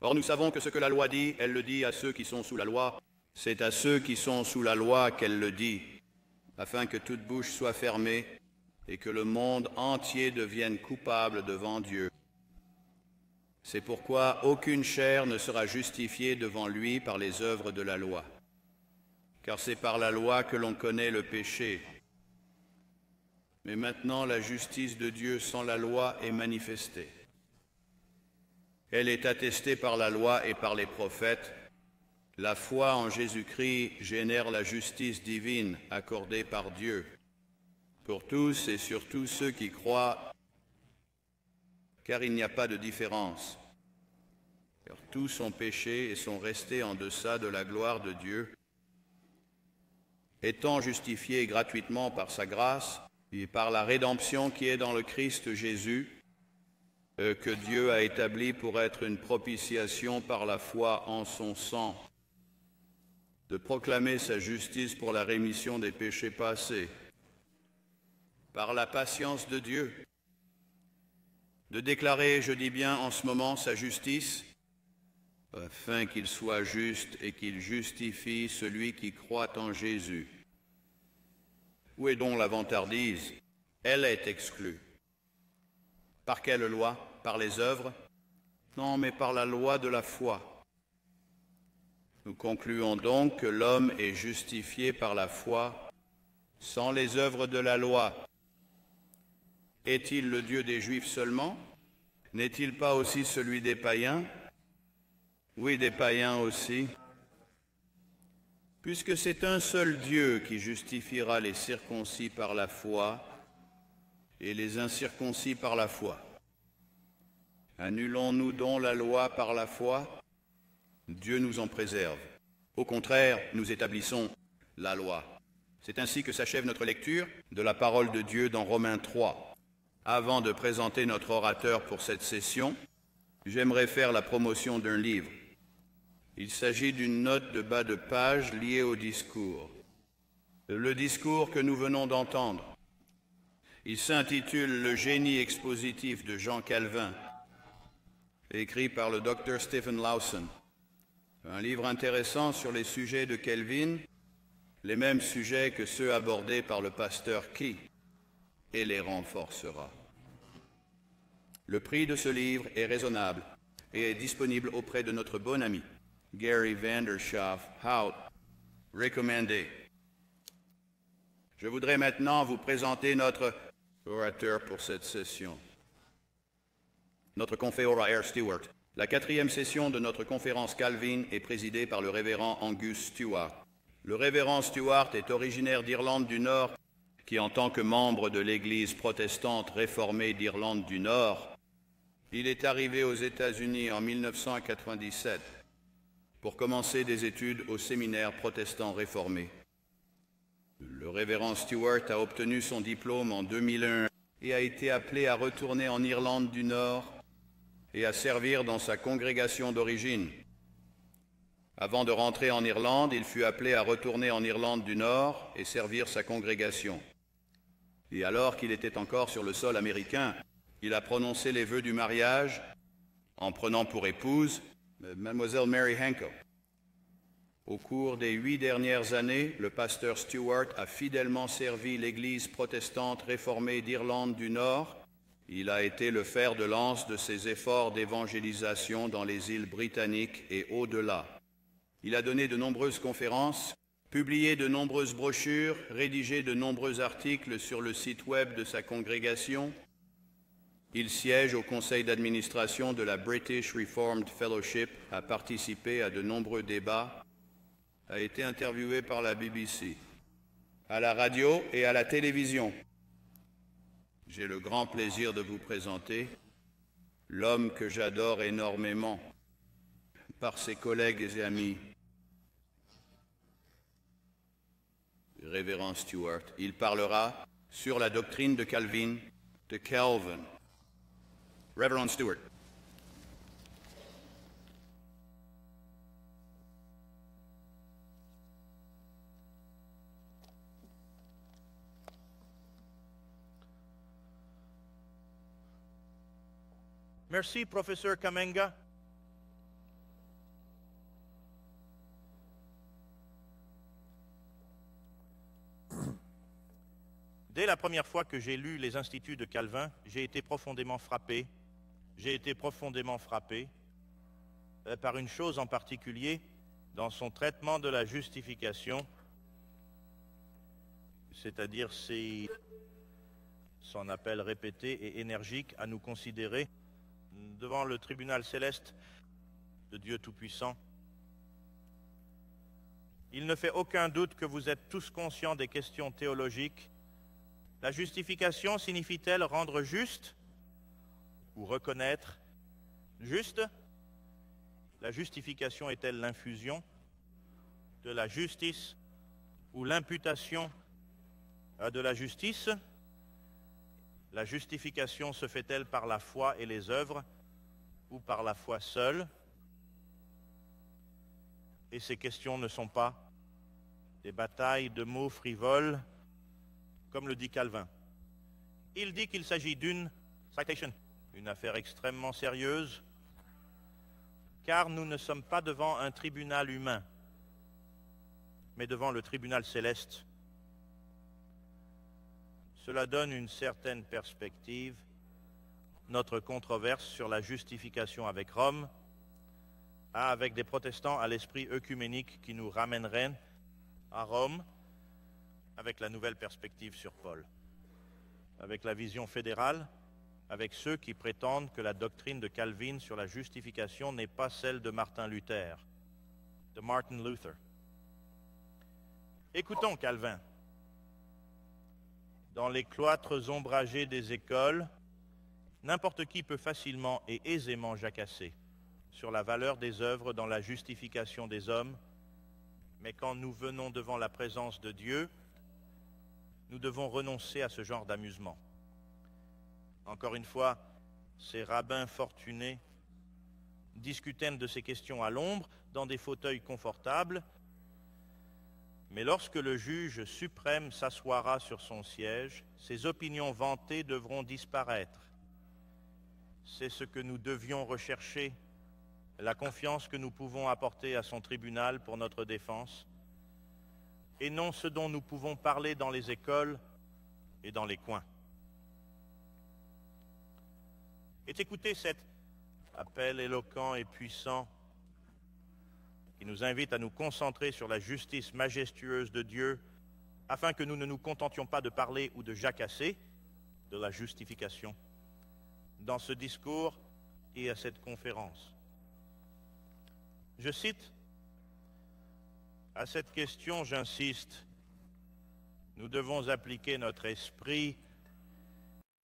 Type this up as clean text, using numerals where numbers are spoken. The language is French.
Or nous savons que ce que la loi dit, elle le dit à ceux qui sont sous la loi. C'est à ceux qui sont sous la loi qu'elle le dit, afin que toute bouche soit fermée et que le monde entier devienne coupable devant Dieu. C'est pourquoi aucune chair ne sera justifiée devant lui par les œuvres de la loi, car c'est par la loi que l'on connaît le péché. Mais maintenant la justice de Dieu sans la loi est manifestée. Elle est attestée par la loi et par les prophètes. La foi en Jésus-Christ génère la justice divine accordée par Dieu pour tous et surtout ceux qui croient, car il n'y a pas de différence. Car tous ont péché et sont restés en deçà de la gloire de Dieu, étant justifiés gratuitement par sa grâce et par la rédemption qui est dans le Christ Jésus, que Dieu a établi pour être une propitiation par la foi en son sang, de proclamer sa justice pour la rémission des péchés passés, par la patience de Dieu, de déclarer, je dis bien en ce moment, sa justice, afin qu'il soit juste et qu'il justifie celui qui croit en Jésus. Où est donc la vantardise? Elle est exclue. Par quelle loi? Par les œuvres? Non, mais par la loi de la foi. Nous concluons donc que l'homme est justifié par la foi sans les œuvres de la loi. Est-il le Dieu des Juifs seulement? N'est-il pas aussi celui des païens? Oui, des païens aussi. Puisque c'est un seul Dieu qui justifiera les circoncis par la foi et les incirconcis par la foi. Annulons-nous donc la loi par la foi? Dieu nous en préserve. Au contraire, nous établissons la loi. C'est ainsi que s'achève notre lecture de la parole de Dieu dans Romains 3. Avant de présenter notre orateur pour cette session, j'aimerais faire la promotion d'un livre. Il s'agit d'une note de bas de page liée au discours. Le discours que nous venons d'entendre. Il s'intitule « Le génie expositif de Jean Calvin », écrit par le Dr Stephen Lawson. Un livre intéressant sur les sujets de Calvin, les mêmes sujets que ceux abordés par le pasteur Key, et les renforcera. Le prix de ce livre est raisonnable et est disponible auprès de notre bon ami, Gary Vanderschaaf Hout, recommandé. Je voudrais maintenant vous présenter notre orateur pour cette session. Notre conférant R. Stewart. La 4e session de notre conférence Calvin est présidée par le révérend Angus Stewart. Le révérend Stewart est originaire d'Irlande du Nord, qui en tant que membre de l'Église protestante réformée d'Irlande du Nord, il est arrivé aux États-Unis en 1997 pour commencer des études au séminaire protestant réformé. Le révérend Stewart a obtenu son diplôme en 2001 et a été appelé à retourner en Irlande du Nord et à servir dans sa congrégation d'origine. Avant de rentrer en Irlande, il fut appelé à retourner en Irlande du Nord et servir sa congrégation. Et alors qu'il était encore sur le sol américain, il a prononcé les vœux du mariage en prenant pour épouse Mademoiselle Mary Hancock. Au cours des 8 dernières années, le pasteur Stewart a fidèlement servi l'Église protestante réformée d'Irlande du Nord. Il a été le fer de lance de ses efforts d'évangélisation dans les îles britanniques et au-delà. Il a donné de nombreuses conférences, publié de nombreuses brochures, rédigé de nombreux articles sur le site web de sa congrégation. Il siège au conseil d'administration de la British Reformed Fellowship, a participé à de nombreux débats, a été interviewé par la BBC, à la radio et à la télévision. J'ai le grand plaisir de vous présenter l'homme que j'adore énormément par ses collègues et amis, Révérend Stewart. Il parlera sur la doctrine de Calvin, de Calvin. Révérend Stewart. Merci, professeur Kamenga. Dès la première fois que j'ai lu les Instituts de Calvin, j'ai été profondément frappé. J'ai été profondément frappé par une chose en particulier dans son traitement de la justification, c'est-à-dire son appel répété et énergique à nous considérer devant le tribunal céleste de Dieu Tout-Puissant. Il ne fait aucun doute que vous êtes tous conscients des questions théologiques. La justification signifie-t-elle rendre juste ou reconnaître juste? La justification est-elle l'infusion de la justice ou l'imputation de la justice? La justification se fait-elle par la foi et les œuvres ou par la foi seule? Et ces questions ne sont pas des batailles de mots frivoles, comme le dit Calvin. Il dit qu'il s'agit d'une citation, une affaire extrêmement sérieuse, car nous ne sommes pas devant un tribunal humain, mais devant le tribunal céleste. Cela donne une certaine perspective. Notre controverse sur la justification avec Rome avec des protestants à l'esprit œcuménique qui nous ramèneraient à Rome avec la nouvelle perspective sur Paul, avec la vision fédérale, avec ceux qui prétendent que la doctrine de Calvin sur la justification n'est pas celle de Martin Luther, de Martin Luther. Écoutons Calvin. Dans les cloîtres ombragés des écoles, n'importe qui peut facilement et aisément jacasser sur la valeur des œuvres dans la justification des hommes, mais quand nous venons devant la présence de Dieu, nous devons renoncer à ce genre d'amusement. Encore une fois, ces rabbins fortunés discutaient de ces questions à l'ombre, dans des fauteuils confortables, mais lorsque le juge suprême s'assoira sur son siège, ses opinions vantées devront disparaître. C'est ce que nous devions rechercher, la confiance que nous pouvons apporter à son tribunal pour notre défense, et non ce dont nous pouvons parler dans les écoles et dans les coins. Et écoutez cet appel éloquent et puissant qui nous invite à nous concentrer sur la justice majestueuse de Dieu afin que nous ne nous contentions pas de parler ou de jacasser de la justification dans ce discours et à cette conférence. Je cite, à cette question, j'insiste, nous devons appliquer notre esprit